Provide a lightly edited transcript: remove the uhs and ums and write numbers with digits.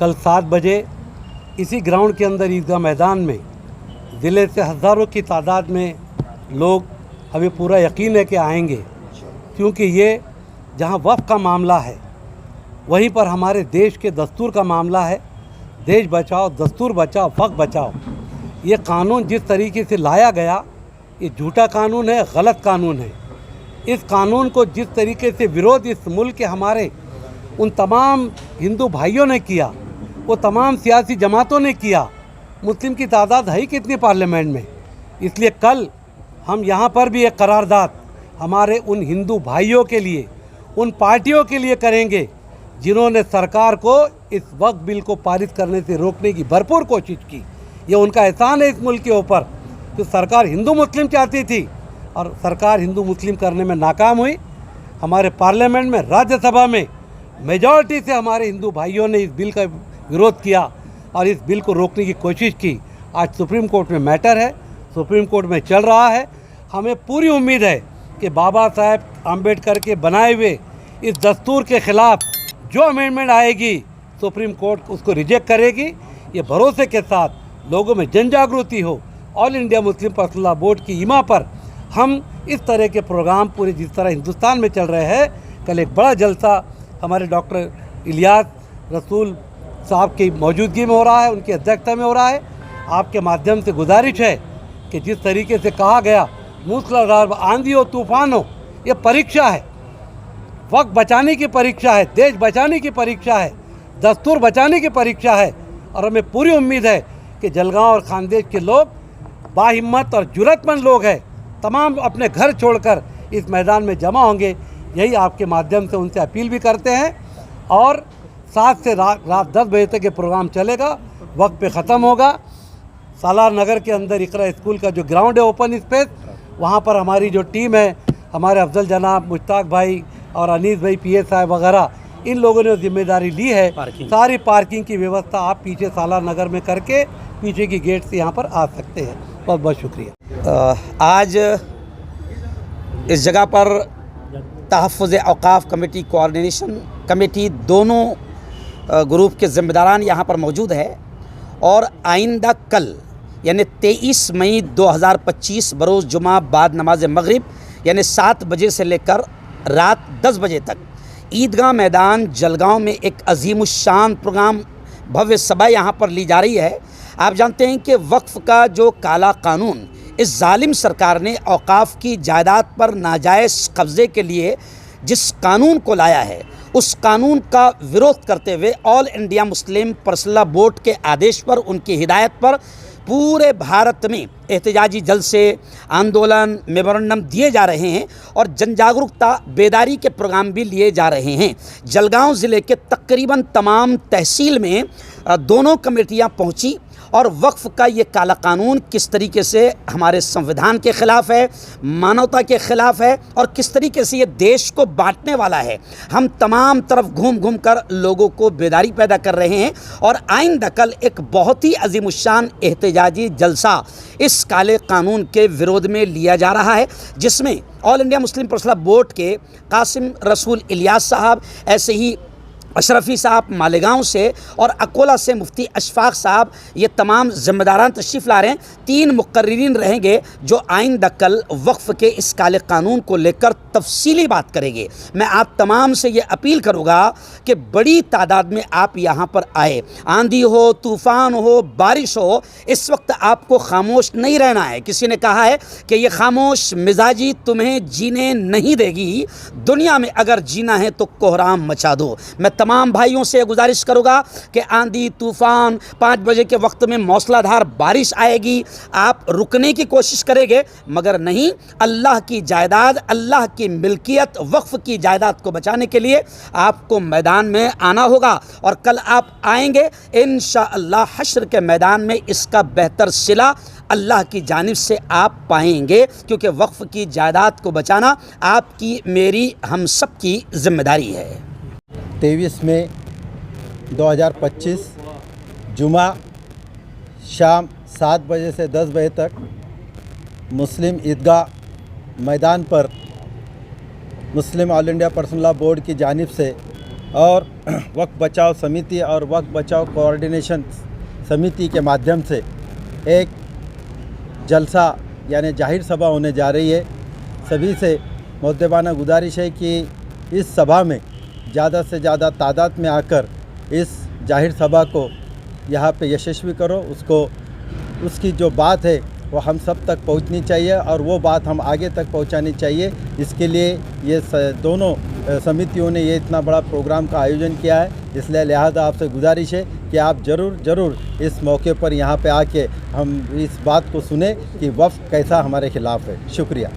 कल 7 बजे इसी ग्राउंड के अंदर ईदगाह मैदान में ज़िले से हज़ारों की तादाद में लोग, हमें पूरा यकीन है कि आएंगे, क्योंकि ये जहां वक्फ का मामला है वहीं पर हमारे देश के दस्तूर का मामला है। देश बचाओ, दस्तूर बचाओ, वक्फ बचाओ। ये कानून जिस तरीके से लाया गया, ये झूठा कानून है, गलत कानून है। इस कानून को जिस तरीके से विरोध इस मुल्क के हमारे उन तमाम हिंदू भाइयों ने किया, वो तमाम सियासी जमातों ने किया। मुस्लिम की तादाद है ही कितनी पार्लियामेंट में। इसलिए कल हम यहाँ पर भी एक करारदाद हमारे उन हिंदू भाइयों के लिए, उन पार्टियों के लिए करेंगे जिन्होंने सरकार को इस वक्फ बिल को पारित करने से रोकने की भरपूर कोशिश की। ये उनका एहसान है इस मुल्क के ऊपर। तो सरकार हिंदू मुस्लिम चाहती थी और सरकार हिंदू मुस्लिम करने में नाकाम हुई। हमारे पार्लियामेंट में, राज्यसभा में मेजॉरिटी से हमारे हिंदू भाइयों ने इस बिल का विरोध किया और इस बिल को रोकने की कोशिश की। आज सुप्रीम कोर्ट में मैटर है, सुप्रीम कोर्ट में चल रहा है। हमें पूरी उम्मीद है कि बाबा साहेब आम्बेडकर के बनाए हुए इस दस्तूर के ख़िलाफ़ जो अमेंडमेंट आएगी, सुप्रीम कोर्ट उसको रिजेक्ट करेगी। ये भरोसे के साथ लोगों में जन जागृति हो। All India Muslim personal law board की ईमा पर हम इस तरह के प्रोग्राम पूरे जिस तरह हिंदुस्तान में चल रहे हैं, कल एक बड़ा जलसा हमारे डॉक्टर इलियास रसूल साहब की मौजूदगी में हो रहा है, उनकी अध्यक्षता में हो रहा है। आपके माध्यम से गुजारिश है कि जिस तरीके से कहा गया, मूसलाधार आंधी हो, तूफान हो, ये परीक्षा है, वक्त बचाने की परीक्षा है, देश बचाने की परीक्षा है, दस्तूर बचाने की परीक्षा है। और हमें पूरी उम्मीद है कि जलगांव और खानदेश के लोग बाहिम्मत और जुर्रतमंद लोग हैं, तमाम अपने घर छोड़कर इस मैदान में जमा होंगे। यही आपके माध्यम से उनसे अपील भी करते हैं। और 7 से रात 10 बजे तक ये प्रोग्राम चलेगा, वक्त पे ख़त्म होगा। सालार नगर के अंदर इकरा स्कूल का जो ग्राउंड है, ओपन स्पेस, वहाँ पर हमारी जो टीम है, हमारे अफजल जनाब, मुश्ताक भाई और अनीस भाई, पीए साहब वगैरह, इन लोगों ने जिम्मेदारी ली है। सारी पार्किंग की व्यवस्था आप पीछे सालार नगर में करके पीछे की गेट से यहाँ पर आ सकते हैं। बहुत बहुत शुक्रिया। आज इस जगह पर तहफ़्फ़ुज़ औक़ाफ़ कमेटी, कोऑर्डिनेशन कमेटी, दोनों ग्रुप के ज़िम्मेदारान यहाँ पर मौजूद है। और आइंदा कल यानी 23 मई 2025 बरोज़ जुमा बाद नमाज मग़रिब यानी 7 बजे से लेकर रात 10 बजे तक ईदगाह मैदान जलगांव में एक अज़ीमुश्शान प्रोग्राम, भव्य सभा यहाँ पर ली जा रही है। आप जानते हैं कि वक्फ़ का जो काला कानून इस जालिम सरकार ने औक़ाफ़ की जायदाद पर नाजायज़ कब्ज़े के लिए जिस कानून को लाया है, उस कानून का विरोध करते हुए all India Muslim personal law board के आदेश पर, उनकी हिदायत पर पूरे भारत में एहतजाजी जलसे, आंदोलन, मेमोरेंडम दिए जा रहे हैं और जन जागरूकता, बेदारी के प्रोग्राम भी लिए जा रहे हैं। जलगांव ज़िले के तकरीबन तमाम तहसील में दोनों कमेटियां पहुंची और वक्फ़ का ये काला कानून किस तरीके से हमारे संविधान के ख़िलाफ़ है, मानवता के ख़िलाफ़ है और किस तरीके से ये देश को बांटने वाला है, हम तमाम तरफ घूम घूम कर लोगों को बेदारी पैदा कर रहे हैं। और आइंदा कल एक बहुत ही अज़ीमुश्शान एहतजाजी जलसा इस काले कानून के विरोध में लिया जा रहा है, जिसमें all India Muslim personal law board के कासिम रसूल इलियास साहब, ऐसे ही अशरफी साहब मालेगांव से और अकोला से मुफ्ती अशफाक साहब, ये तमाम ज़िम्मेदारान तशरीफ़ ला रहे हैं। 3 मुक़र्रिरीन रहेंगे जो आइंदा कल वक्फ़ के इस काले कानून को लेकर तफसीली बात करेंगे। मैं आप तमाम से ये अपील करूँगा कि बड़ी तादाद में आप यहाँ पर आए। आंधी हो, तूफ़ान हो, बारिश हो, इस वक्त आपको खामोश नहीं रहना है। किसी ने कहा है कि ये खामोश मिजाजी तुम्हें जीने नहीं देगी, दुनिया में अगर जीना है तो कोहराम मचा दो। मैं तमाम भाइयों से गुजारिश करूँगा कि आंधी तूफ़ान, 5 बजे के वक्त में मौसलाधार बारिश आएगी, आप रुकने की कोशिश करेंगे मगर नहीं। अल्लाह की जायदाद, अल्लाह की मिल्कियत, वक्फ़ की जायदाद को बचाने के लिए आपको मैदान में आना होगा। और कल आप आएंगे इंशाअल्लाह हश्र के मैदान में इसका बेहतर सिला अल्लाह की जानिब से आप पाएंगे, क्योंकि वक्फ़ की जायदाद को बचाना आपकी, मेरी, हम सब की ज़िम्मेदारी है। 23 मई 2025 जुमा शाम 7 बजे से 10 बजे तक मुस्लिम ईदगाह मैदान पर Muslim all India personal law board की जानिब से और वक्फ बचाओ समिति और वक्फ बचाओ कोऑर्डिनेशन समिति के माध्यम से एक जलसा यानी जाहिर सभा होने जा रही है। सभी से मुद्देबाना गुजारिश है कि इस सभा में ज़्यादा से ज़्यादा तादाद में आकर इस जाहिर सभा को यहाँ पे यशस्वी करो। उसकी जो बात है वो हम सब तक पहुँचनी चाहिए और वो बात हम आगे तक पहुँचानी चाहिए। इसके लिए ये दोनों समितियों ने ये इतना बड़ा प्रोग्राम का आयोजन किया है, इसलिए लिहाजा आपसे गुजारिश है कि आप ज़रूर इस मौके पर यहाँ पे आके हम इस बात को सुने कि वफ़्द कैसा हमारे ख़िलाफ़ है। शुक्रिया।